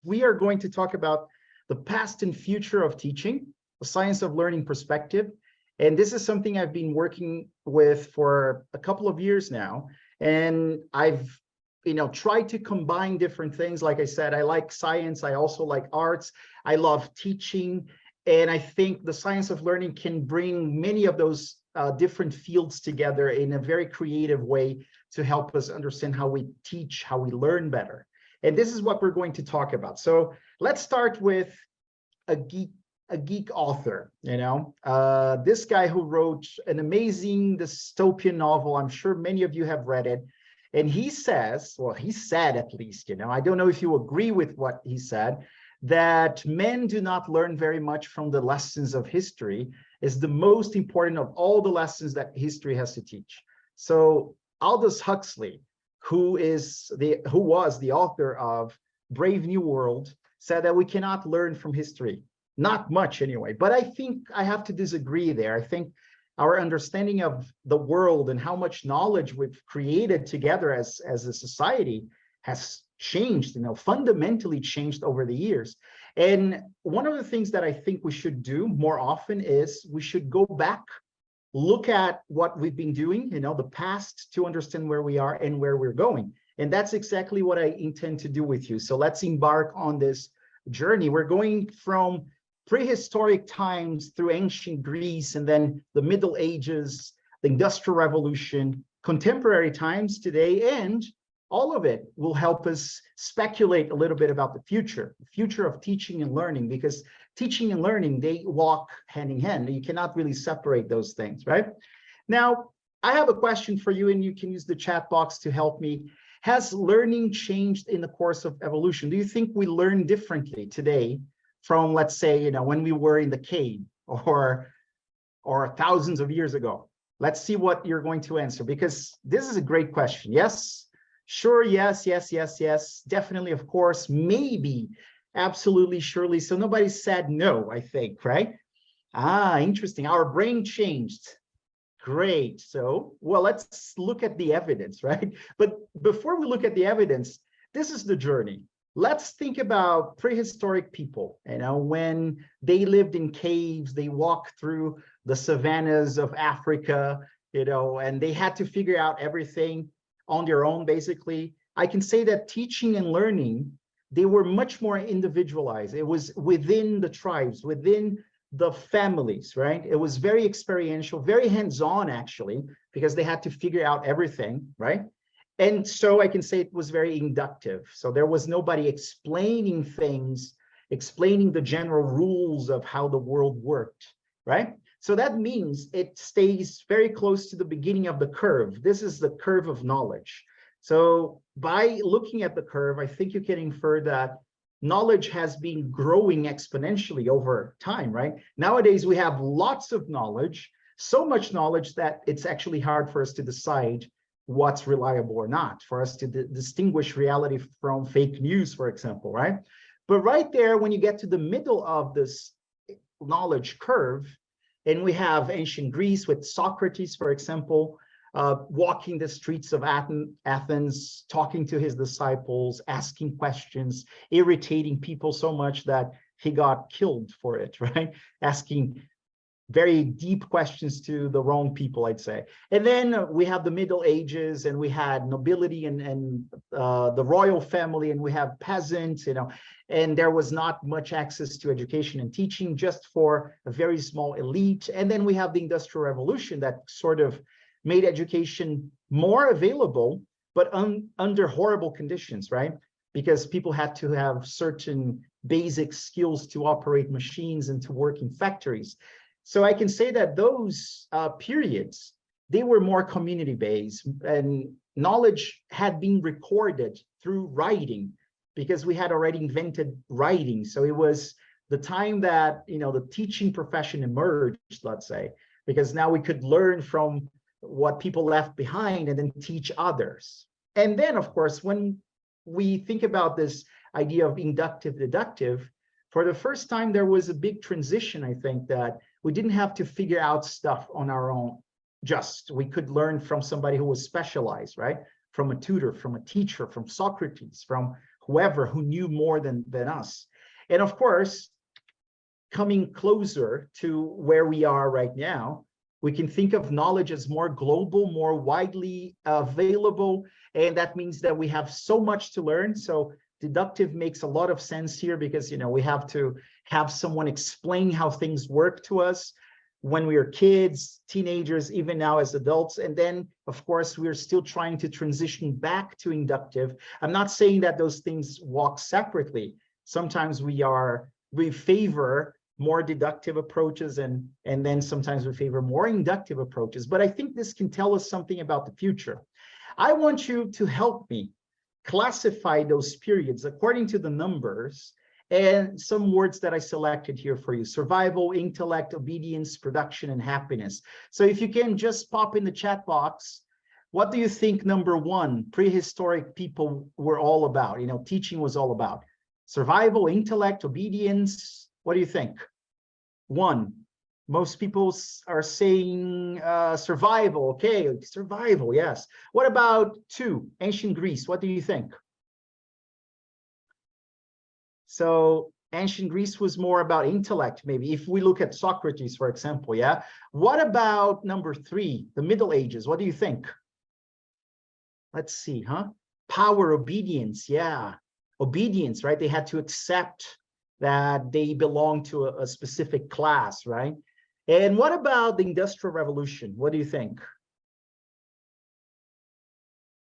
we are going to talk about the past and future of teaching, the science of learning perspective. And this is something I've been working with for a couple of years now. And I've tried to combine different things. Like I said, I like science. I also like arts. I love teaching. And I think the science of learning can bring many of those different fields together in a very creative way to help us understand how we teach, how we learn better. And this is what we're going to talk about. So let's start with a geek author, this guy who wrote an amazing dystopian novel. I'm sure many of you have read it. And he says, well, he said at least, I don't know if you agree with what he said, that men do not learn very much from the lessons of history is the most important of all the lessons that history has to teach. So Aldous Huxley, who was the author of Brave New World, said that we cannot learn from history. Not much anyway, but I think I have to disagree there. I think our understanding of the world and how much knowledge we've created together as a society has changed, fundamentally changed over the years. And one of the things that I think we should do more often is we should go back, look at what we've been doing, the past, to understand where we are and where we're going. And that's exactly what I intend to do with you. So let's embark on this journey. We're going from prehistoric times through ancient Greece, and then the Middle Ages, the Industrial Revolution, contemporary times today, and all of it will help us speculate a little bit about the future of teaching and learning, because teaching and learning, they walk hand in hand. You cannot really separate those things, right? Now, I have a question for you, and you can use the chat box to help me. Has learning changed in the course of evolution? Do you think we learn differently today from, let's say, when we were in the cave or thousands of years ago? Let's see what you're going to answer, because this is a great question. Yes, sure, yes, definitely, of course, maybe, absolutely, surely. So nobody said no, I think, right? Interesting. Our brain changed. Great. So, well, let's look at the evidence, right? But before we look at the evidence, this is the journey. Let's think about prehistoric people, when they lived in caves, they walked through the savannas of Africa, and they had to figure out everything on their own, basically. I can say that teaching and learning, they were much more individualized. It was within the tribes, within the families, right? It was very experiential, very hands-on, actually, because they had to figure out everything, right? And so I can say it was very inductive. So there was nobody explaining things, explaining the general rules of how the world worked, right? So that means it stays very close to the beginning of the curve. This is the curve of knowledge. So by looking at the curve, I think you can infer that knowledge has been growing exponentially over time, right? Nowadays, we have lots of knowledge, so much knowledge that it's actually hard for us to decide what's reliable or not, for us to distinguish reality from fake news, for example, right? But right there, when you get to the middle of this knowledge curve, and we have ancient Greece with Socrates, for example, walking the streets of Athens, talking to his disciples, asking questions, irritating people so much that he got killed for it, right? Asking very deep questions to the wrong people, I'd say. And then we have the Middle Ages, and we had nobility and the royal family, and we have peasants, and there was not much access to education and teaching, just for a very small elite. And then we have the Industrial Revolution that sort of made education more available, but under horrible conditions, right? Because people had to have certain basic skills to operate machines and to work in factories. So I can say that those periods, they were more community-based, and knowledge had been recorded through writing, because we had already invented writing. So it was the time that, the teaching profession emerged, let's say, because now we could learn from what people left behind and then teach others. And then, of course, when we think about this idea of inductive deductive, for the first time, there was a big transition, I think, that we didn't have to figure out stuff on our own. We could learn from somebody who was specialized, right? From a tutor, from a teacher, from Socrates, from whoever who knew more than us. And of course, coming closer to where we are right now, we can think of knowledge as more global, more widely available. And that means that we have so much to learn. So deductive makes a lot of sense here because, we have to have someone explain how things work to us when we are kids, teenagers, even now as adults. And then, of course, we're still trying to transition back to inductive. I'm not saying that those things walk separately. Sometimes we favor more deductive approaches, and then sometimes we favor more inductive approaches. But I think this can tell us something about the future. I want you to help me classify those periods according to the numbers and some words that I selected here for you: survival, intellect, obedience, production, and happiness. So if you can just pop in the chat box, what do you think number one, prehistoric people were all about? Teaching was all about. Survival, intellect, obedience. What do you think? One, most people are saying survival. Okay, survival, yes. What about two, ancient Greece? What do you think? So ancient Greece was more about intellect, maybe, if we look at Socrates, for example, yeah? What about number three, the Middle Ages? What do you think? Let's see, Power, obedience, yeah. Obedience, right? They had to accept that they belong to a specific class, right? And what about the Industrial Revolution? What do you think?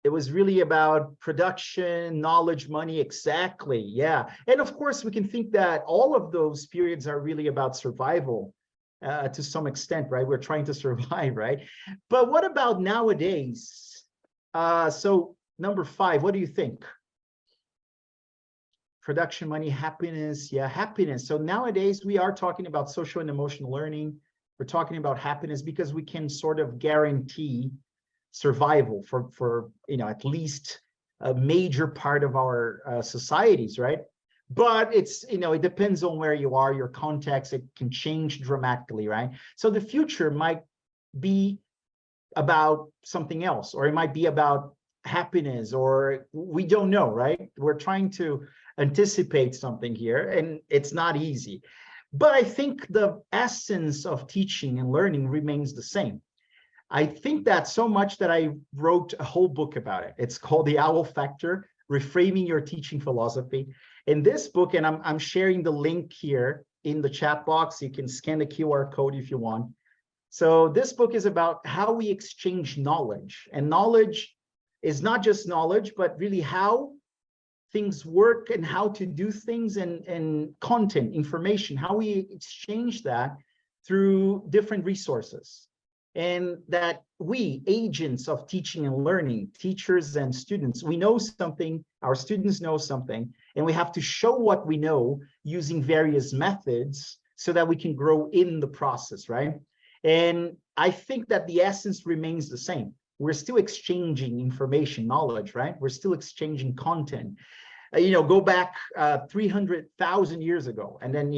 It was really about production, knowledge, money, exactly, yeah. And of course, we can think that all of those periods are really about survival to some extent, right? We're trying to survive, right? But what about nowadays? So number five, what do you think? Production, money, happiness, yeah, happiness. So nowadays we are talking about social and emotional learning. We're talking about happiness because we can sort of guarantee survival for at least a major part of our societies, right? But it's it depends on where you are, your context. It can change dramatically, right? So the future might be about something else, or it might be about happiness, or we don't know, right? We're trying to anticipate something here, and it's not easy. But I think the essence of teaching and learning remains the same. I think that so much that I wrote a whole book about it. It's called The Owl Factor: Reframing Your Teaching Philosophy. In this book, and I'm sharing the link here in the chat box. You can scan the QR code if you want. So this book is about how we exchange knowledge. And knowledge is not just knowledge, but really how things work and how to do things, and content, information, how we exchange that through different resources. And that we, agents of teaching and learning, teachers and students, we know something, our students know something, and we have to show what we know using various methods so that we can grow in the process, right? And I think that the essence remains the same. We're still exchanging information, knowledge, right? We're still exchanging content. Go back 300,000 years ago, and then,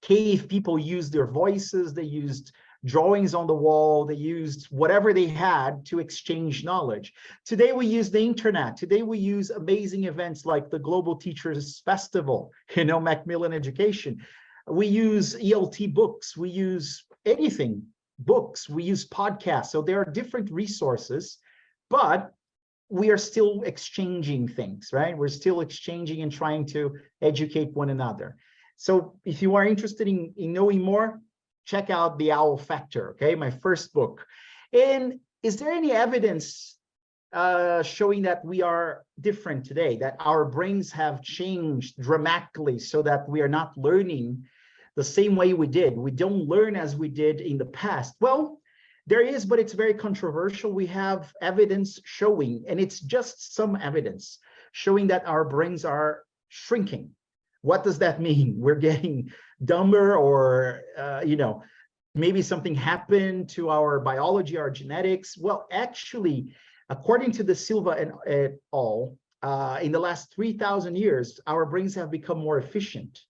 cave people used their voices, they used drawings on the wall, they used whatever they had to exchange knowledge. Today, we use the internet. Today, we use amazing events like the Global Teachers Festival, Macmillan Education. We use ELT books, we use anything, books, we use podcasts. So there are different resources, but we are still exchanging things, right? We're still exchanging and trying to educate one another. So if you are interested in knowing more, check out The Owl Factor, okay? My first book. And is there any evidence showing that we are different today, that our brains have changed dramatically so that we are not learning the same way we did? We don't learn as we did in the past. Well, there is, but it's very controversial. We have evidence showing, and it's just some evidence showing that our brains are shrinking. What does that mean? We're getting dumber, or, maybe something happened to our biology, our genetics. Well, actually, according to the Silva and et al., in the last 3,000 years, our brains have become more efficient.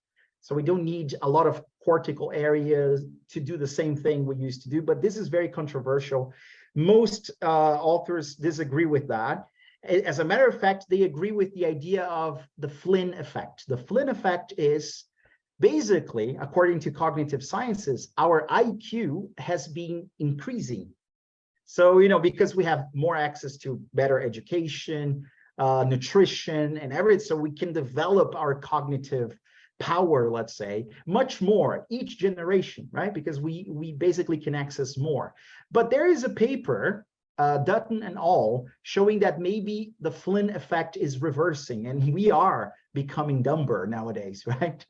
So we don't need a lot of cortical areas to do the same thing we used to do, but this is very controversial. Most authors disagree with that. As a matter of fact, they agree with the idea of the Flynn effect. The Flynn effect is basically, according to cognitive sciences, our IQ has been increasing. So, because we have more access to better education, nutrition, and everything, so we can develop our cognitive power, let's say, much more each generation, right? Because we basically can access more. But there is a paper, Dutton and al., showing that maybe the Flynn effect is reversing and we are becoming dumber nowadays, right?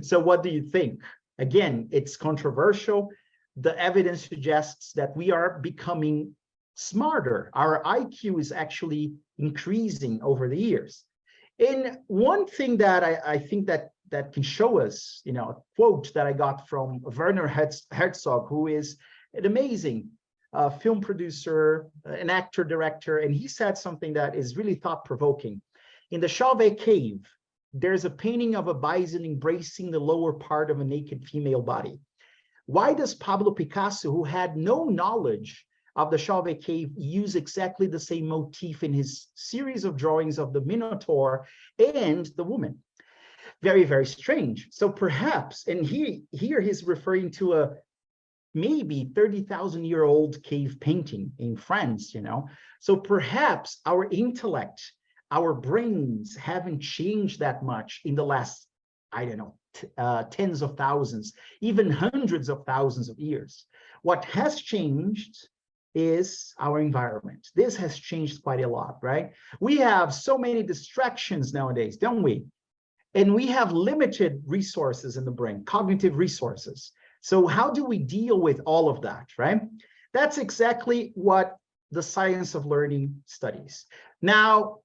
So what do you think? Again, it's controversial. The evidence suggests that we are becoming smarter. Our IQ is actually increasing over the years. And one thing that I think that can show us, a quote that I got from Werner Herzog, who is an amazing film producer, an actor, director, and he said something that is really thought-provoking. In the Chauvet Cave, there's a painting of a bison embracing the lower part of a naked female body. Why does Pablo Picasso, who had no knowledge of the Chauvet Cave, use exactly the same motif in his series of drawings of the Minotaur and the woman? Very, very strange. So perhaps, and here he's referring to a maybe 30,000-year-old cave painting in France, So perhaps our intellect, our brains haven't changed that much in the last, I don't know, tens of thousands, even hundreds of thousands of years. What has changed is our environment. This has changed quite a lot, right? We have so many distractions nowadays, don't we? And we have limited resources in the brain, cognitive resources. So how do we deal with all of that, right? That's exactly what the science of learning studies. Now,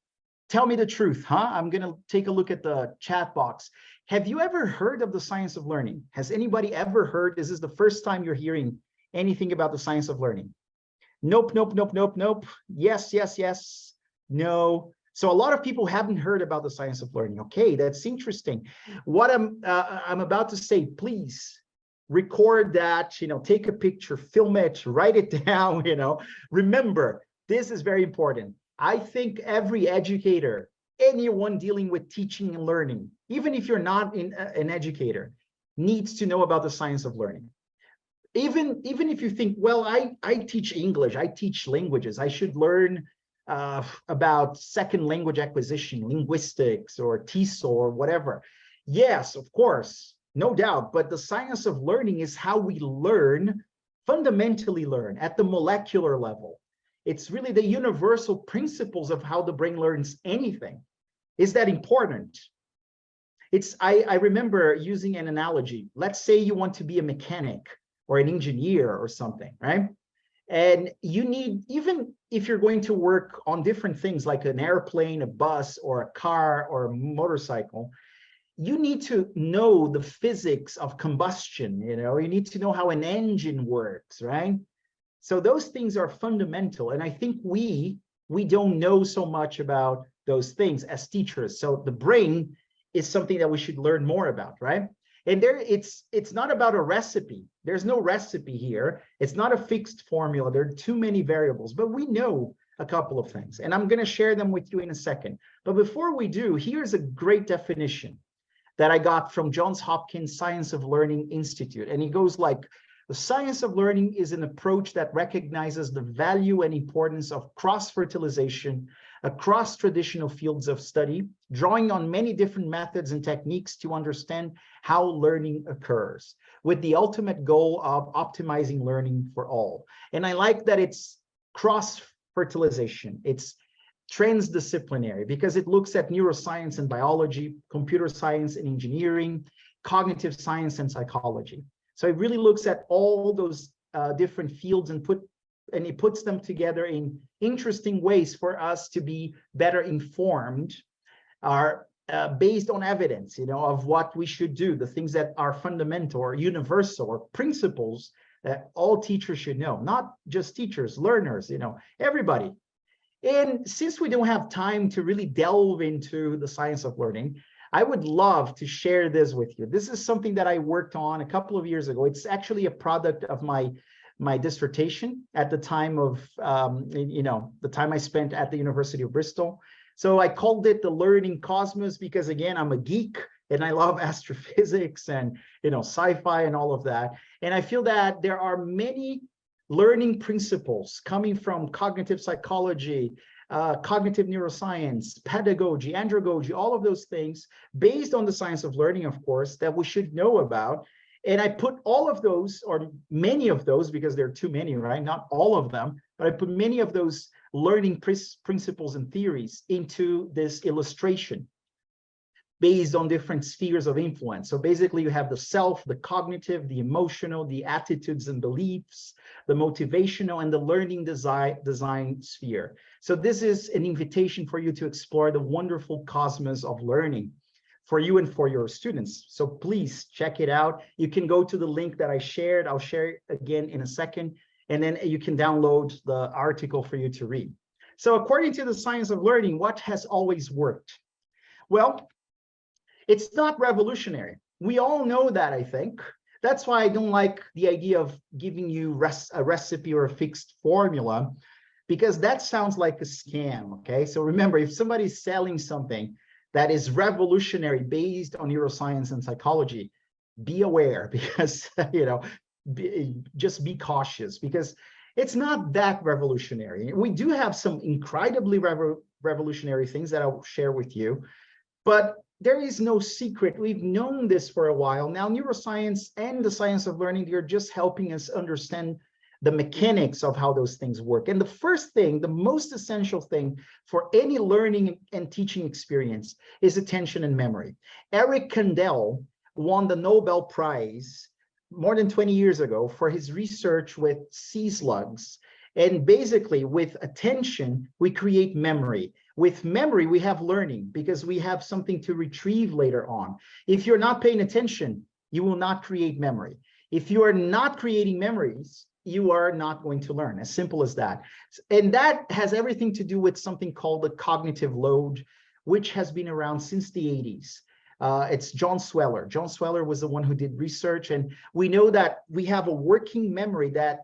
tell me the truth, huh? I'm going to take a look at the chat box. Have you ever heard of the science of learning? Has anybody ever heard? Is this the first time you're hearing anything about the science of learning? Nope, nope, nope, nope, nope. Yes, yes, yes. No. So a lot of people haven't heard about the science of learning. Okay, that's interesting. What I'm about to say, please record that, take a picture, film it, write it down, Remember, this is very important. I think every educator, anyone dealing with teaching and learning, even if you're not an educator, needs to know about the science of learning. Even if you think, well, I teach English, I teach languages, I should learn about second language acquisition, linguistics, or TESOL, or whatever. Yes, of course, no doubt. But the science of learning is how we learn, fundamentally learn at the molecular level. It's really the universal principles of how the brain learns anything. Is that important? I remember using an analogy. Let's say you want to be a mechanic or an engineer or something, right? And you need, even if you're going to work on different things like an airplane, a bus, or a car, or a motorcycle, you need to know the physics of combustion, you need to know how an engine works, right? So those things are fundamental. And I think we don't know so much about those things as teachers. So the brain is something that we should learn more about, right? And it's not about a recipe. There's no recipe here. It's not a fixed formula. There are too many variables, but we know a couple of things. And I'm going to share them with you in a second. But before we do, here's a great definition that I got from Johns Hopkins Science of Learning Institute. And it goes like, the science of learning is an approach that recognizes the value and importance of cross-fertilization across traditional fields of study, drawing on many different methods and techniques to understand how learning occurs, with the ultimate goal of optimizing learning for all. And I like that it's cross-fertilization. It's transdisciplinary because it looks at neuroscience and biology, computer science and engineering, cognitive science and psychology. So it really looks at all those different fields and it puts them together in interesting ways for us to be better informed, are based on evidence, of what we should do, the things that are fundamental or universal or principles that all teachers should know, not just teachers, learners, everybody. And since we don't have time to really delve into the science of learning, I would love to share this with you. This is something that I worked on a couple of years ago. It's actually a product of my my dissertation at the time of, the time I spent at the University of Bristol. So I called it the learning cosmos because, again, I'm a geek and I love astrophysics and, sci-fi and all of that. And I feel that there are many learning principles coming from cognitive psychology, cognitive neuroscience, pedagogy, andragogy, all of those things based on the science of learning, of course, that we should know about. And I put all of those, or many of those, because there are too many, right? Not all of them, but I put many of those learning principles and theories into this illustration based on different spheres of influence. So basically you have the self, the cognitive, the emotional, the attitudes and beliefs, the motivational, and the learning design sphere. So this is an invitation for you to explore the wonderful cosmos of learning for you and for your students. So please check it out. You can go to the link that I shared. I'll share it again in a second, and then you can download the article for you to read. So according to the science of learning, what has always worked? Well, it's not revolutionary. We all know that, I think. That's why I don't like the idea of giving you a recipe or a fixed formula, because that sounds like a scam, okay? So remember, if somebody's selling something that is revolutionary based on neuroscience and psychology, be aware, because, just be cautious, because it's not that revolutionary. We do have some incredibly revolutionary things that I'll share with you, but there is no secret. We've known this for a while. Now, neuroscience and the science of learning, they're just helping us understand the mechanics of how those things work. And the first thing, the most essential thing for any learning and teaching experience is attention and memory. Eric Kandel won the Nobel Prize more than 20 years ago for his research with sea slugs. And basically, with attention, we create memory. With memory, we have learning because we have something to retrieve later on. If you're not paying attention, you will not create memory. If you are not creating memories, you are not going to learn, as simple as that. And that has everything to do with something called the cognitive load, which has been around since the 80s. It's John Sweller. John Sweller was the one who did research, and we know that we have a working memory that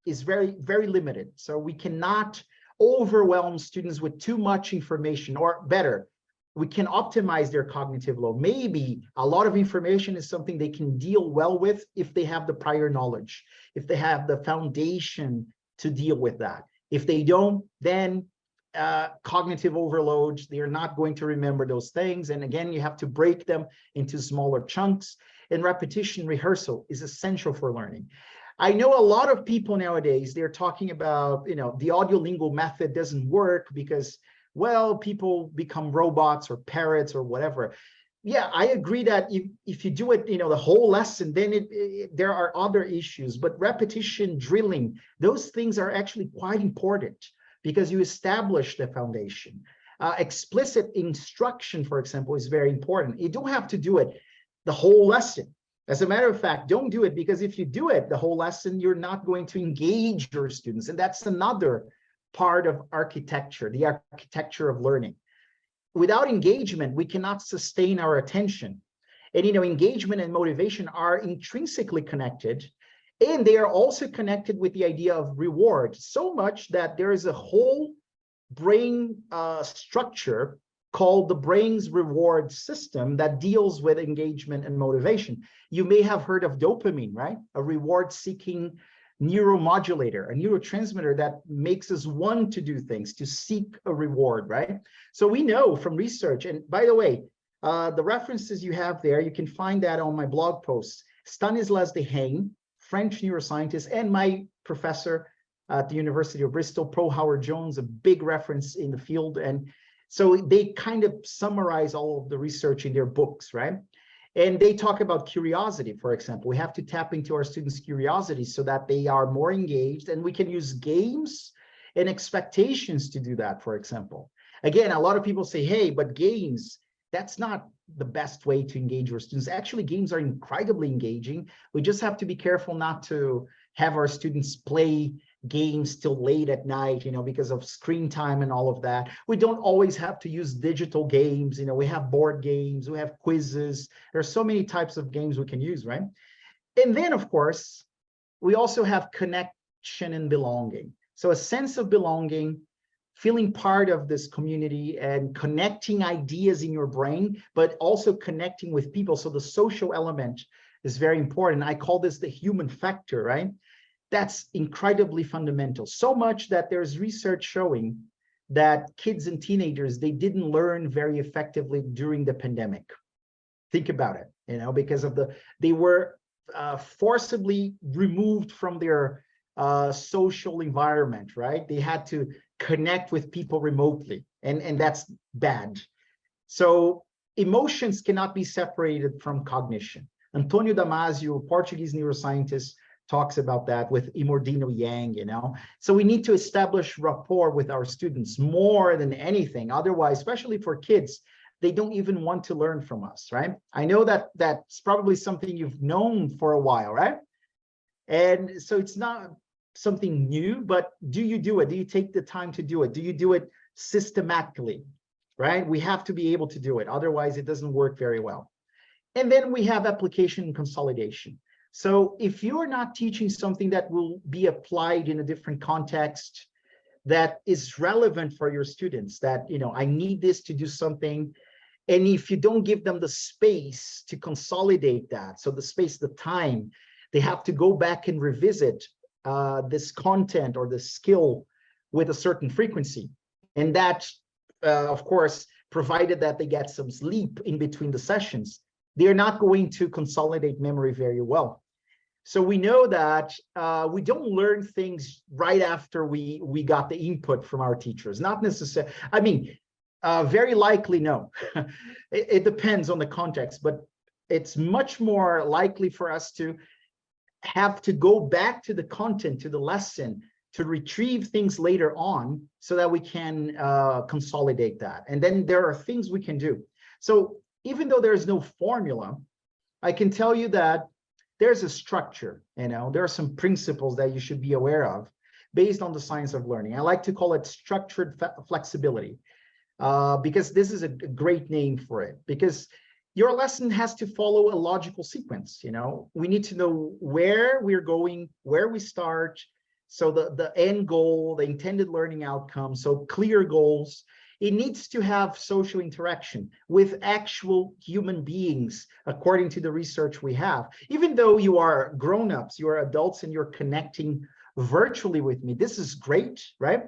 is very, very limited. So we cannot overwhelm students with too much information, or better, we can optimize their cognitive load. Maybe a lot of information is something they can deal well with if they have the prior knowledge, if they have the foundation to deal with that. If they don't, then cognitive overload, they're not going to remember those things. And again, you have to break them into smaller chunks. And repetition, rehearsal is essential for learning. I know a lot of people nowadays, they're talking about, the audiolingual method doesn't work because, well, people become robots or parrots or whatever. Yeah, I agree that if you do it, the whole lesson, then there are other issues. But repetition, drilling, those things are actually quite important because you establish the foundation. Explicit instruction, for example, is very important. You don't have to do it the whole lesson. As a matter of fact, don't do it, because if you do it the whole lesson, you're not going to engage your students. And that's another part of architecture, the architecture of learning. Without engagement, we cannot sustain our attention. And, engagement and motivation are intrinsically connected, and they are also connected with the idea of reward, so much that there is a whole brain structure called the brain's reward system that deals with engagement and motivation. You may have heard of dopamine, right? A reward-seeking neuromodulator, a neurotransmitter that makes us want to do things, to seek a reward, right? So we know from research, and by the way, the references you have there, you can find that on my blog posts. Stanislas Dehaene, French neuroscientist, and my professor at the University of Bristol, Pro Howard Jones, a big reference in the field. And so they kind of summarize all of the research in their books, right? And they talk about curiosity, for example. We have to tap into our students' curiosity so that they are more engaged, and we can use games and expectations to do that, for example. Again, a lot of people say, hey, but games, that's not the best way to engage your students. Actually, games are incredibly engaging. We just have to be careful not to have our students play games till late at night, because of screen time and all of that. We don't always have to use digital games. We have board games, we have quizzes. There's so many types of games we can use, right? And then, of course, we also have connection and belonging. So a sense of belonging, feeling part of this community and connecting ideas in your brain, but also connecting with people. So the social element is very important. I call this the human factor, right? That's incredibly fundamental. So much that there's research showing that kids and teenagers, they didn't learn very effectively during the pandemic. Think about it, because of they were forcibly removed from their social environment, right? They had to connect with people remotely, and that's bad. So emotions cannot be separated from cognition. Antonio Damasio, Portuguese neuroscientist, talks about that with Imordino Yang, So we need to establish rapport with our students more than anything. Otherwise, especially for kids, they don't even want to learn from us, right? I know that that's probably something you've known for a while, right? And so it's not something new, but do you do it? Do you take the time to do it? Do you do it systematically, right? We have to be able to do it. Otherwise, it doesn't work very well. And then we have application and consolidation. So if you're not teaching something that will be applied in a different context that is relevant for your students, that, I need this to do something, and if you don't give them the space to consolidate that, so the space, the time, they have to go back and revisit this content or the skill with a certain frequency. And that, of course, provided that they get some sleep in between the sessions, they're not going to consolidate memory very well. So we know that we don't learn things right after we got the input from our teachers. Not necessarily, very likely, no. It depends on the context, but it's much more likely for us to have to go back to the content, to the lesson, to retrieve things later on so that we can consolidate that. And then there are things we can do. So even though there's no formula, I can tell you that there's a structure, there are some principles that you should be aware of based on the science of learning. I like to call it structured flexibility because this is a great name for it, because your lesson has to follow a logical sequence. We need to know where we're going, where we start. So the end goal, the intended learning outcome, so clear goals. It needs to have social interaction with actual human beings, according to the research we have. Even though you are grown-ups, you are adults, and you're connecting virtually with me, this is great, right?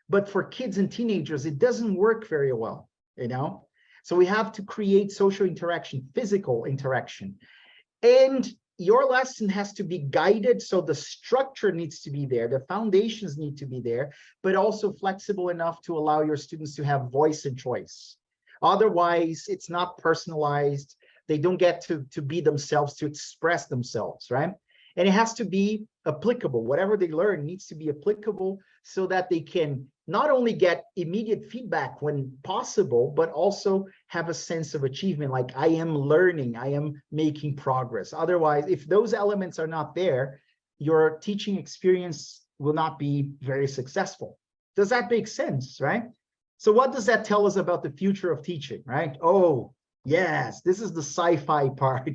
But for kids and teenagers, it doesn't work very well, So we have to create social interaction, physical interaction. And your lesson has to be guided, so the structure needs to be there, the foundations need to be there, but also flexible enough to allow your students to have voice and choice. Otherwise, it's not personalized. They don't get to be themselves, to express themselves, right? And it has to be applicable. Whatever they learn needs to be applicable so that they can not only get immediate feedback when possible, but also have a sense of achievement, like I am learning, I am making progress. Otherwise, if those elements are not there, your teaching experience will not be very successful. Does that make sense, right? So what does that tell us about the future of teaching, right? Oh, yes, this is the sci-fi part,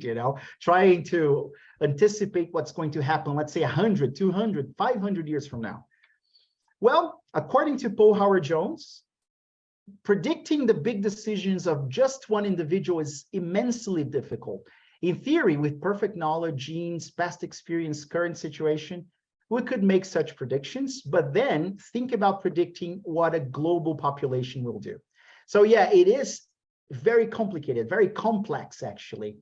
trying to anticipate what's going to happen, let's say 100, 200, 500 years from now. Well, according to Paul Howard-Jones, predicting the big decisions of just one individual is immensely difficult. In theory, with perfect knowledge, genes, past experience, current situation, we could make such predictions, but then think about predicting what a global population will do. So yeah, it is very complicated, very complex, actually.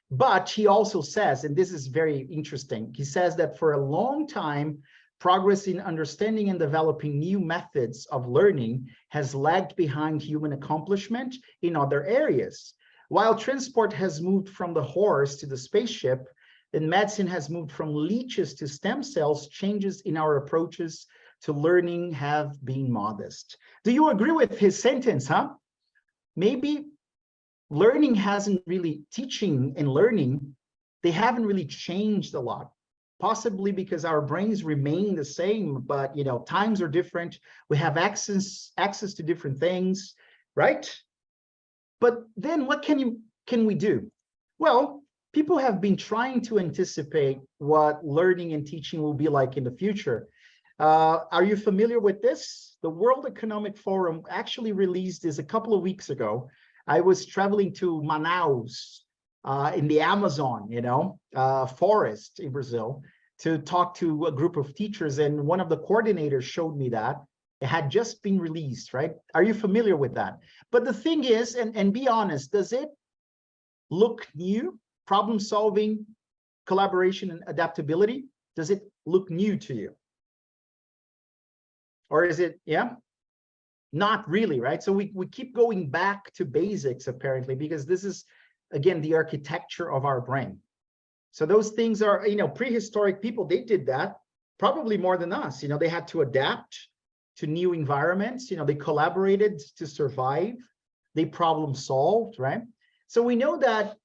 But he also says, and this is very interesting, he says that for a long time, progress in understanding and developing new methods of learning has lagged behind human accomplishment in other areas. While transport has moved from the horse to the spaceship, and medicine has moved from leeches to stem cells, changes in our approaches to learning have been modest. Do you agree with his sentence, huh? Maybe learning hasn't really, teaching and learning, they haven't really changed a lot. Possibly because our brains remain the same, but times are different. We have access to different things, right? But then what can we do? Well, people have been trying to anticipate what learning and teaching will be like in the future. Are you familiar with this? The World Economic Forum actually released this a couple of weeks ago. I was traveling to Manaus in the Amazon, forest in Brazil, to talk to a group of teachers, and one of the coordinators showed me that it had just been released, right? Are you familiar with that? But the thing is, and be honest, does it look new? Problem solving, collaboration, and adaptability, does it look new to you? Or is it, yeah? Not really, right? So we keep going back to basics, apparently, because this is, again, the architecture of our brain. So those things are, prehistoric people, they did that probably more than us. They had to adapt to new environments. They collaborated to survive. They problem solved, right? So we know that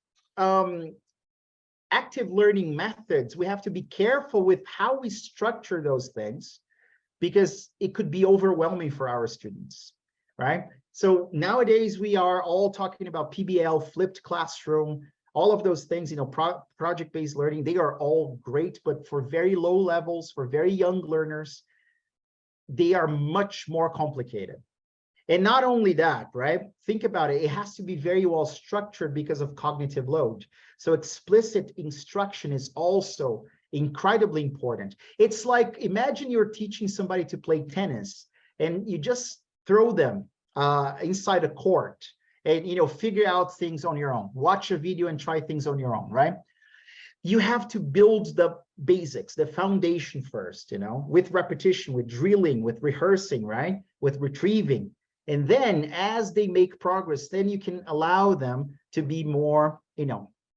active learning methods, we have to be careful with how we structure those things, because it could be overwhelming for our students, right? So nowadays we are all talking about PBL, flipped classroom, all of those things, project-based learning, they are all great, but for very low levels, for very young learners, they are much more complicated. And not only that, right? Think about it. It has to be very well structured because of cognitive load. So explicit instruction is also incredibly important. It's like, imagine you're teaching somebody to play tennis and you just throw them inside a court and, figure out things on your own. Watch a video and try things on your own, right? You have to build the basics, the foundation first, with repetition, with drilling, with rehearsing, right? With retrieving. And then as they make progress, then you can allow them to be more,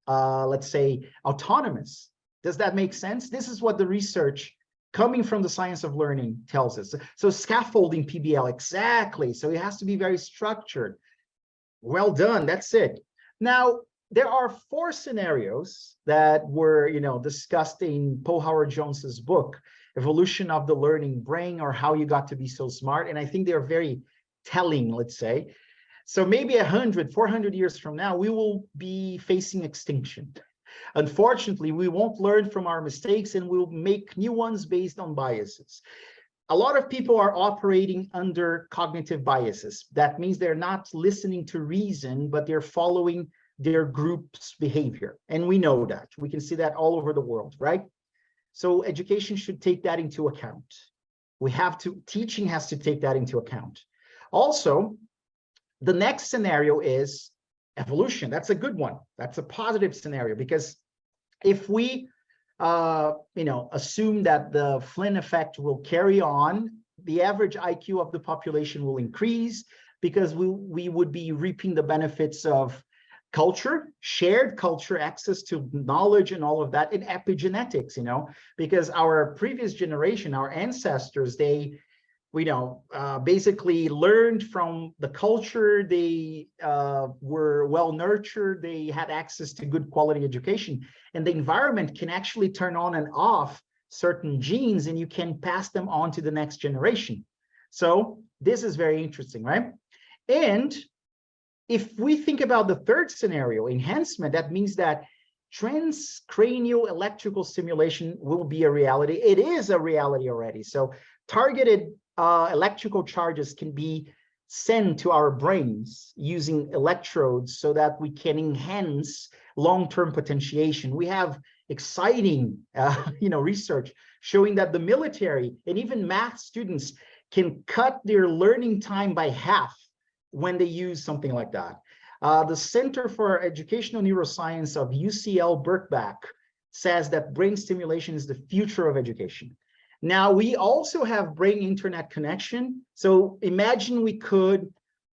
let's say, autonomous. Does that make sense? This is what the research coming from the science of learning tells us. So scaffolding PBL, exactly. So it has to be very structured. Well done, that's it. Now, there are 4 scenarios that were, discussed in Paul Howard Jones's book, Evolution of the Learning Brain, or How You Got to Be So Smart. And I think they're very telling, let's say. So maybe 100, 400 years from now, we will be facing extinction. Unfortunately, we won't learn from our mistakes and we'll make new ones based on biases. A lot of people are operating under cognitive biases. That means they're not listening to reason, but they're following their group's behavior. And we know that. We can see that all over the world, right? So education should take that into account. Teaching has to take that into account. Also, the next scenario is evolution. That's a good one. That's a positive scenario, because if we assume that the Flynn effect will carry on, the average IQ of the population will increase, because we would be reaping the benefits of culture, shared culture, access to knowledge and all of that, and epigenetics, because our previous generation, our ancestors, they basically learned from the culture. They were well nurtured. They had access to good quality education, and the environment can actually turn on and off certain genes, and you can pass them on to the next generation. So this is very interesting, right? And if we think about the third scenario, enhancement, that means that transcranial electrical stimulation will be a reality. It is a reality already. So targeted electrical charges can be sent to our brains using electrodes so that we can enhance long-term potentiation. We have exciting research showing that the military and even math students can cut their learning time by half when they use something like that. The Center for Educational Neuroscience of UCL Birkbeck says that brain stimulation is the future of education. Now, we also have brain internet connection. So imagine we could,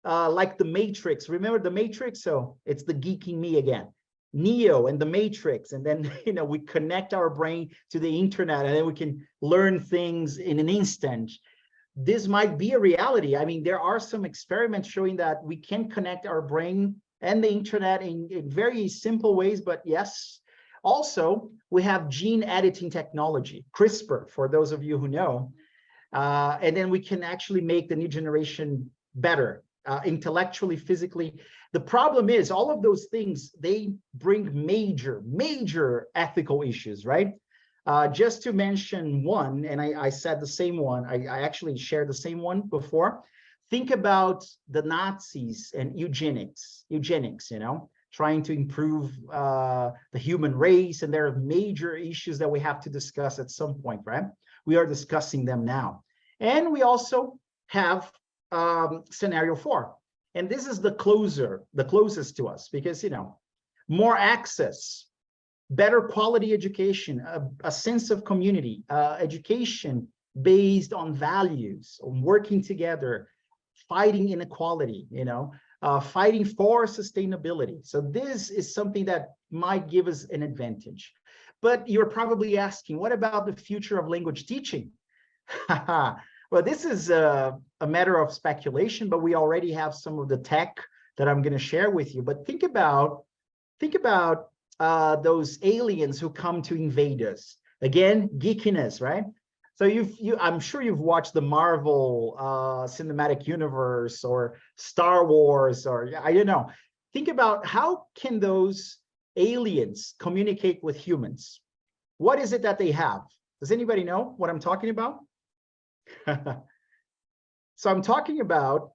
like the Matrix, remember the Matrix? So it's the geeking me again, Neo and the Matrix. And then, we connect our brain to the internet and then we can learn things in an instant. This might be a reality. I mean, there are some experiments showing that we can connect our brain and the internet in very simple ways, but yes. Also, we have gene editing technology, CRISPR, for those of you who know, and then we can actually make the new generation better intellectually, physically. The problem is all of those things, they bring major ethical issues, right? Just to mention one, and I said the same one, I actually shared the same one before. Think about the Nazis and eugenics, trying to improve the human race, and there are major issues that we have to discuss at some point, right? We are discussing them now. And we also have scenario 4. And this is the closest to us, because, more access, better quality education, a sense of community, education based on values, on working together, fighting inequality, fighting for sustainability. So this is something that might give us an advantage. But you're probably asking, what about the future of language teaching? Well, this is a matter of speculation, but we already have some of the tech that I'm going to share with you. But think about those aliens who come to invade us. Again, geekiness, right? So I'm sure you've watched the Marvel cinematic universe or Star Wars, or I don't know. Think about, how can those aliens communicate with humans? What is it that they have? Does anybody know what I'm talking about? So I'm talking about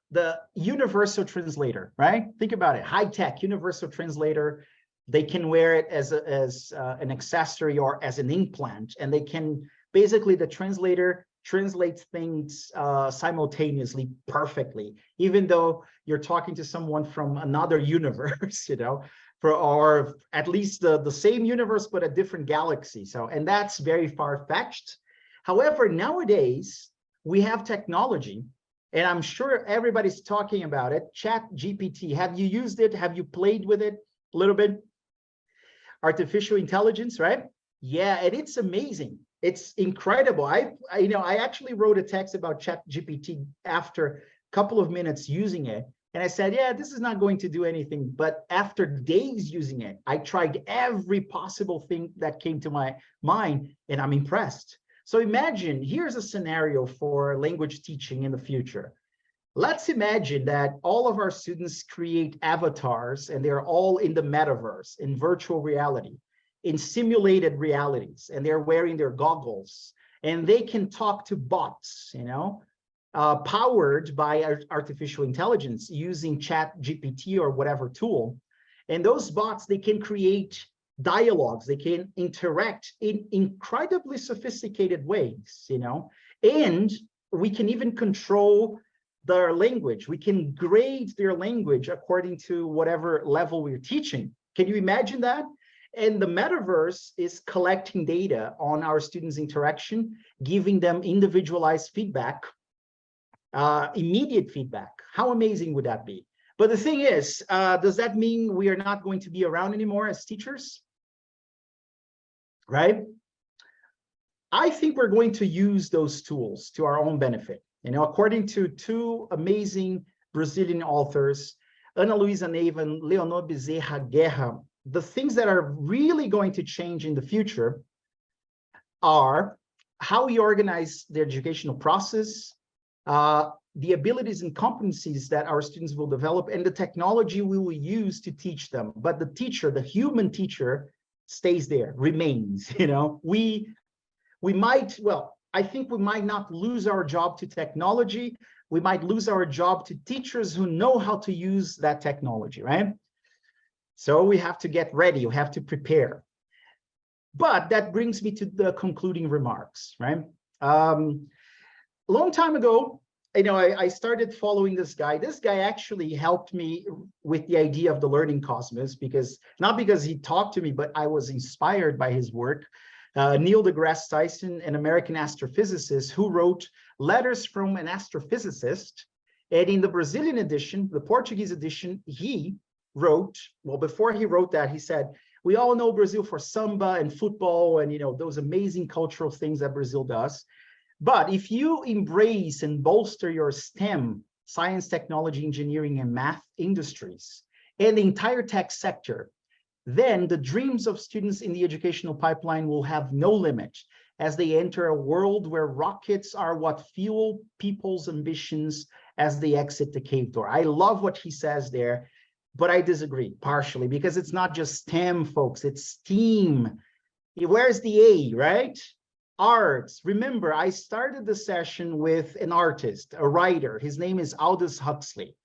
the universal translator, right? Think about it, high-tech universal translator. They can wear it as an accessory or as an implant, and they can, basically the translator translates things simultaneously perfectly, even though you're talking to someone from another universe, or at least the same universe, but a different galaxy. So, and that's very far-fetched. However, nowadays we have technology, and I'm sure everybody's talking about it. ChatGPT, have you used it? Have you played with it a little bit? Artificial intelligence, right? Yeah, and it's amazing. It's incredible. I actually wrote a text about ChatGPT after a couple of minutes using it. And I said, yeah, this is not going to do anything. But after days using it, I tried every possible thing that came to my mind, and I'm impressed. So imagine, here's a scenario for language teaching in the future. Let's imagine that all of our students create avatars, and they're all in the metaverse, in virtual reality, in simulated realities, and they're wearing their goggles, and they can talk to bots, powered by artificial intelligence using ChatGPT or whatever tool. And those bots, they can create dialogues, they can interact in incredibly sophisticated ways, and we can even control their language. We can grade their language according to whatever level we're teaching. Can you imagine that? And the metaverse is collecting data on our students' interaction, giving them individualized feedback, immediate feedback. How amazing would that be? But the thing is, does that mean we are not going to be around anymore as teachers? Right? I think we're going to use those tools to our own benefit. According to two amazing Brazilian authors, Ana Luisa Neiva and Leonor Bezerra Guerra, the things that are really going to change in the future are how we organize the educational process, the abilities and competencies that our students will develop, and the technology we will use to teach them. But the teacher, the human teacher, stays there, remains. We might, well, I think we might not lose our job to technology. We might lose our job to teachers who know how to use that technology, right? So we have to get ready, we have to prepare. But that brings me to the concluding remarks, right? A long time ago, I started following this guy. This guy actually helped me with the idea of the learning cosmos, not because he talked to me, but I was inspired by his work. Neil deGrasse Tyson, an American astrophysicist who wrote Letters from an Astrophysicist. And in the Brazilian edition, the Portuguese edition, he wrote, well, before he wrote that, he said, we all know Brazil for samba and football and, those amazing cultural things that Brazil does. But if you embrace and bolster your STEM, science, technology, engineering, and math industries, and the entire tech sector, then the dreams of students in the educational pipeline will have no limit as they enter a world where rockets are what fuel people's ambitions as they exit the cave door. I love what he says there, but I disagree partially because it's not just STEM, folks, it's STEAM. Where's the A, right? Arts. Remember, I started the session with an artist, a writer. His name is Aldous Huxley.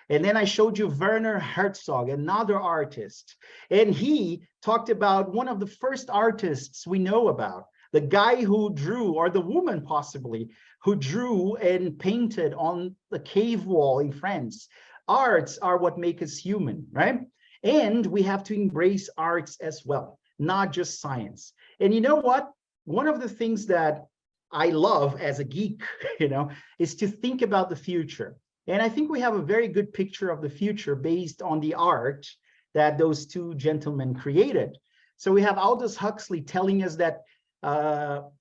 And then I showed you Werner Herzog, another artist. And he talked about one of the first artists we know about, the guy who drew, or the woman possibly, who drew and painted on the cave wall in France. Arts are what make us human, right? And we have to embrace arts as well, not just science. And you know what? One of the things that I love as a geek, is to think about the future. And I think we have a very good picture of the future based on the art that those two gentlemen created. So we have Aldous Huxley telling us that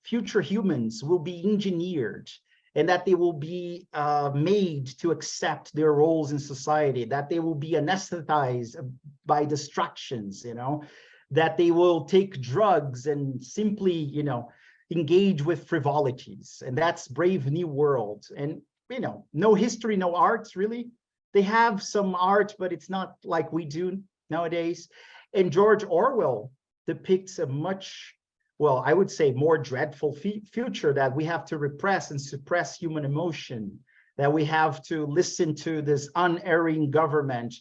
future humans will be engineered and that they will be made to accept their roles in society, that they will be anesthetized by distractions, that they will take drugs and simply, engage with frivolities. And that's Brave New World. And no history, no arts, really. They have some art, but it's not like we do nowadays. And George Orwell depicts a much, well, I would say more dreadful future, that we have to repress and suppress human emotion, that we have to listen to this unerring government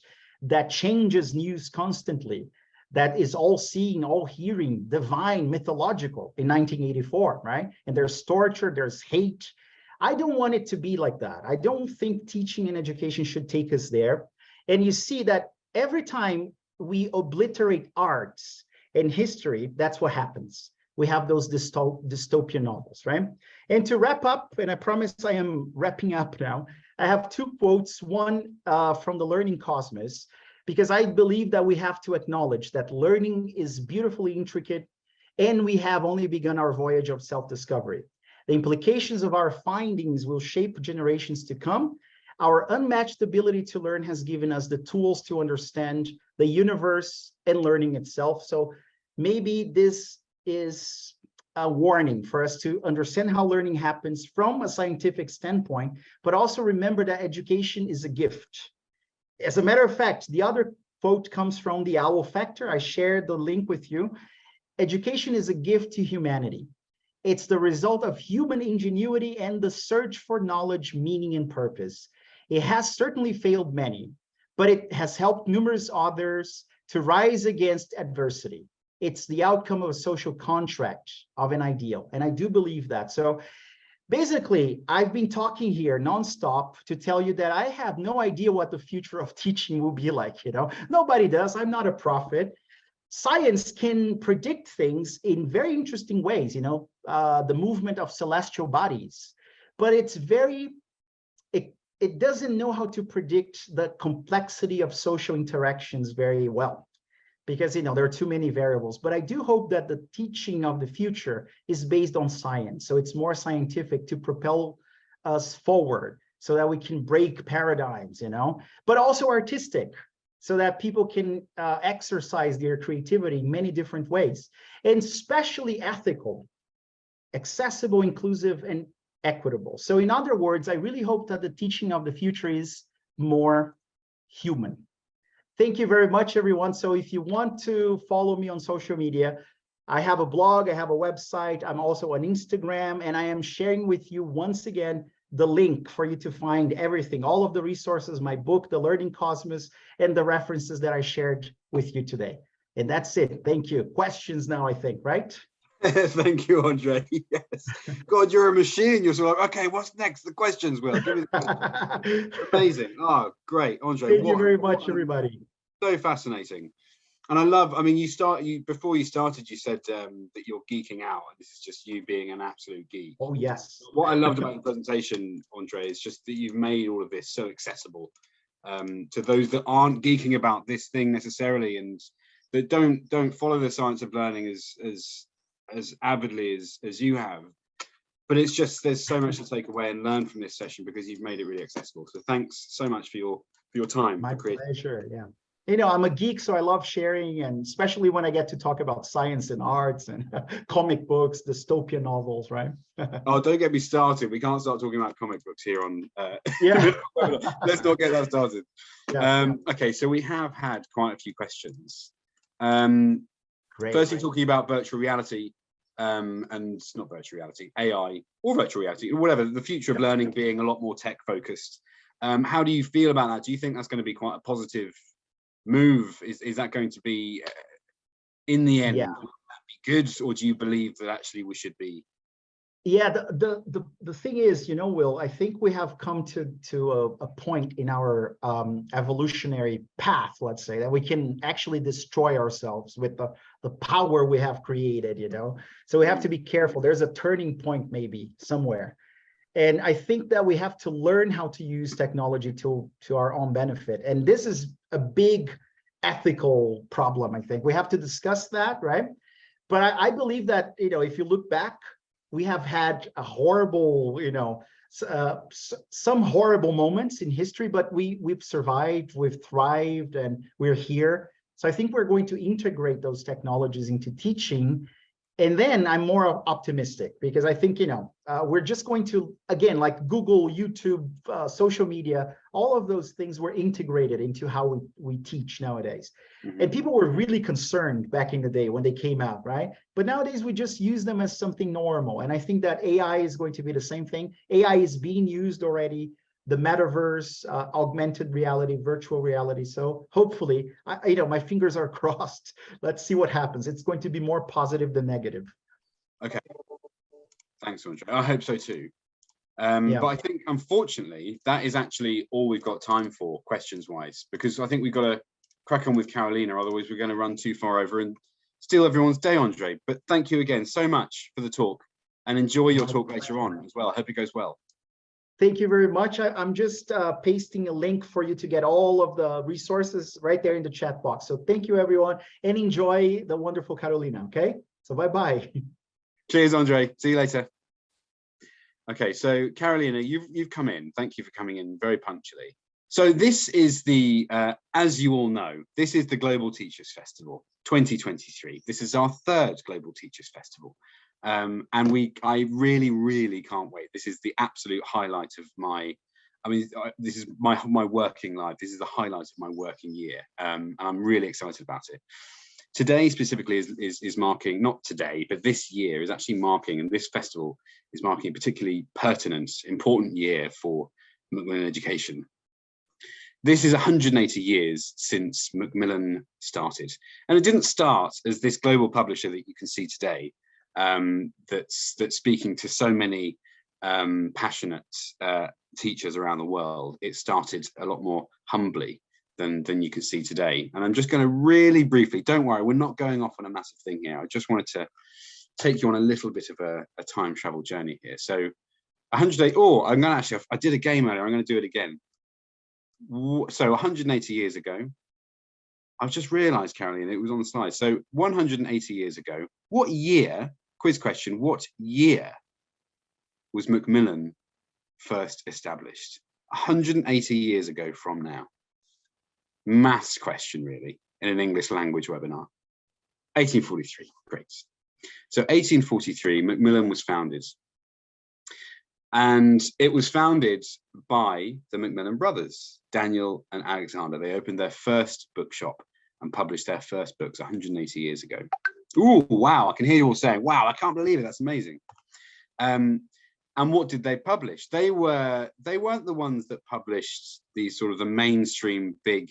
that changes news constantly, that is all seeing, all hearing, divine, mythological in 1984, right? And there's torture, there's hate. I don't want it to be like that. I don't think teaching and education should take us there. And you see that every time we obliterate arts and history, that's what happens. We have those dystopian novels, right? And to wrap up, and I promise I am wrapping up now, I have two quotes, one from the Learning Cosmos, because I believe that we have to acknowledge that learning is beautifully intricate, and we have only begun our voyage of self-discovery. The implications of our findings will shape generations to come. Our unmatched ability to learn has given us the tools to understand the universe and learning itself. So maybe this is a warning for us to understand how learning happens from a scientific standpoint, but also remember that education is a gift. As a matter of fact, the other quote comes from the Owl Factor. I shared the link with you. Education is a gift to humanity. It's the result of human ingenuity and the search for knowledge, meaning, and purpose. It has certainly failed many, but it has helped numerous others to rise against adversity. It's the outcome of a social contract of an ideal, and I do believe that. So basically, I've been talking here nonstop to tell you that I have no idea what the future of teaching will be like. Nobody does. I'm not a prophet. Science can predict things in very interesting ways, the movement of celestial bodies, but it doesn't know how to predict the complexity of social interactions very well, because there are too many variables. But I do hope that the teaching of the future is based on science, so it's more scientific to propel us forward, so that we can break paradigms, but also artistic, so that people can exercise their creativity in many different ways, and especially ethical, accessible, inclusive, and equitable. So in other words, I really hope that the teaching of the future is more human. Thank you very much, everyone. So if you want to follow me on social media, I have a blog, I have a website, I'm also on Instagram, and I am sharing with you once again the link for you to find everything, all of the resources, my book, The Learning Cosmos, and the references that I shared with you today. And that's it. Thank you. Questions now, I think, right? Thank you, Andre. Yes. God, you're a machine. You're sort of like, okay, what's next? The questions, Will. Give me the questions. Amazing. Oh, great, Andre. Thank you very much, everybody. So fascinating. And I love, before you started, you said that you're geeking out, and this is just you being an absolute geek. Oh, yes. What I loved about the presentation, Andre, is just that you've made all of this so accessible to those that aren't geeking about this thing necessarily, and that don't follow the science of learning as avidly as you have. But it's just, there's so much to take away and learn from this session because you've made it really accessible. So thanks so much for your time. My pleasure. Yeah. I'm a geek, so I love sharing, and especially when I get to talk about science and arts and comic books, dystopian novels, right? Oh, don't get me started. We can't start talking about comic books here on. Yeah. Let's not get that started. Yeah. Okay, so we have had quite a few questions. Great. Firstly, talking about virtual reality, and not virtual reality, AI or virtual reality, whatever, the future of learning being a lot more tech focused. How do you feel about that? Do you think that's going to be quite a positive move? Is that going to be, in the end, Yeah. be good, or do you believe that actually we should be? Yeah, the thing is, Will, I think we have come to a point in our evolutionary path, let's say, that we can actually destroy ourselves with the power we have created, So we have to be careful. There's a turning point maybe somewhere. And I think that we have to learn how to use technology to our own benefit. And this is a big ethical problem, I think. We have to discuss that, right? But I believe that, if you look back, we have had a horrible, some horrible moments in history, but we've survived, we've thrived, and we're here. So I think we're going to integrate those technologies into teaching. And then I'm more optimistic because I think, we're just going to, again, like Google, YouTube, social media, all of those things were integrated into how we teach nowadays. And people were really concerned back in the day when they came out, right? But nowadays we just use them as something normal. And I think that AI is going to be the same thing. AI is being used already, the metaverse, augmented reality, virtual reality. So hopefully, my fingers are crossed. Let's see what happens. It's going to be more positive than negative. Okay. Thanks, Andre. I hope so too. Yeah. But I think, unfortunately, that is actually all we've got time for, questions-wise, because I think we've got to crack on with Carolina, otherwise we're going to run too far over and steal everyone's day, Andre. But thank you again so much for the talk, and enjoy your talk later on as well. I hope it goes well. Thank you very much. I'm just pasting a link for you to get all of the resources right there in the chat box. So thank you, everyone, and enjoy the wonderful Carolina, okay? So bye-bye. Cheers, Andre. See you later. Okay, so Carolina, you've come in. Thank you for coming in very punctually. So this is the, as you all know, this is the Global Teachers Festival 2023. This is our third Global Teachers Festival. And I really, really can't wait. This is the absolute highlight of this is my working life. This is the highlight of my working year. And I'm really excited about it. Today specifically is marking, not today, but this year is actually marking, and this festival is marking a particularly pertinent, important year for Macmillan education. This is 180 years since Macmillan started. And it didn't start as this global publisher that you can see today, that's speaking to so many passionate teachers around the world. It started a lot more humbly than you can see today. And I'm just going to really briefly, don't worry, we're not going off on a massive thing here. I just wanted to take you on a little bit of a time travel journey here. So 108, I'm going to actually, I did a game earlier, I'm going to do it again. So 180 years ago, I've just realized, Caroline, it was on the slide. So 180 years ago, what year, quiz question, what year was Macmillan first established? 180 years ago from now. Maths question, really, in an English language webinar. 1843, great. So 1843, Macmillan was founded. And it was founded by the Macmillan brothers, Daniel and Alexander. They opened their first bookshop and published their first books 180 years ago. Ooh, wow, I can hear you all saying, wow, I can't believe it, that's amazing. And what did they publish? They weren't the ones that published these sort of the mainstream big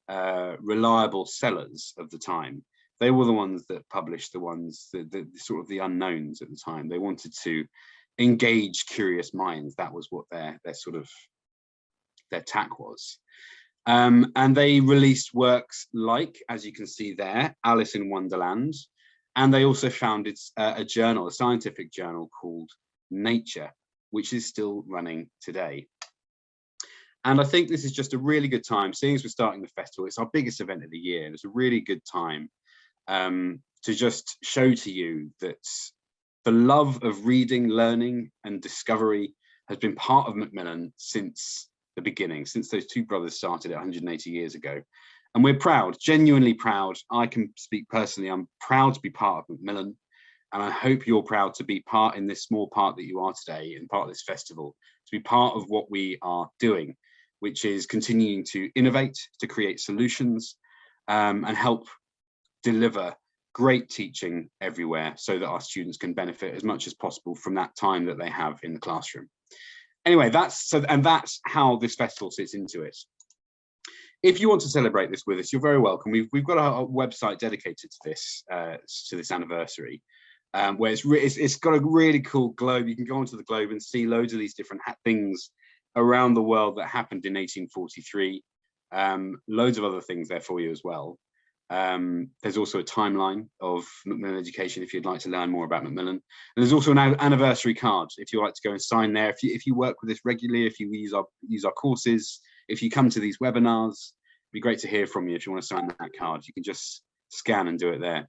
reliable sellers of the time. They were the ones that published the ones, the sort of the unknowns at the time. They wanted to engage curious minds. That was what their sort of their tack was. And they released works like, as you can see there, Alice in Wonderland. And they also founded a journal, a scientific journal called Nature, which is still running today. And I think this is just a really good time, seeing as we're starting the festival, it's our biggest event of the year. And it's a really good time to just show to you that the love of reading, learning, and discovery has been part of Macmillan since the beginning, since those two brothers started 180 years ago. And we're proud, genuinely proud. I can speak personally, I'm proud to be part of Macmillan. And I hope you're proud to be part in this small part that you are today and part of this festival, to be part of what we are doing, which is continuing to innovate, to create solutions, and help deliver great teaching everywhere so that our students can benefit as much as possible from that time that they have in the classroom. Anyway, that's how this festival fits into it. If you want to celebrate this with us, you're very welcome. We've got a website dedicated to this anniversary, where it's got a really cool globe. You can go onto the globe and see loads of these different things around the world that happened in 1843. Loads of other things there for you as well. There's also a timeline of Macmillan education if you'd like to learn more about Macmillan. And there's also an anniversary card if you'd like to go and sign there. If you work with us regularly, if you use our courses, if you come to these webinars, it'd be great to hear from you. If you want to sign that card, you can just scan and do it there.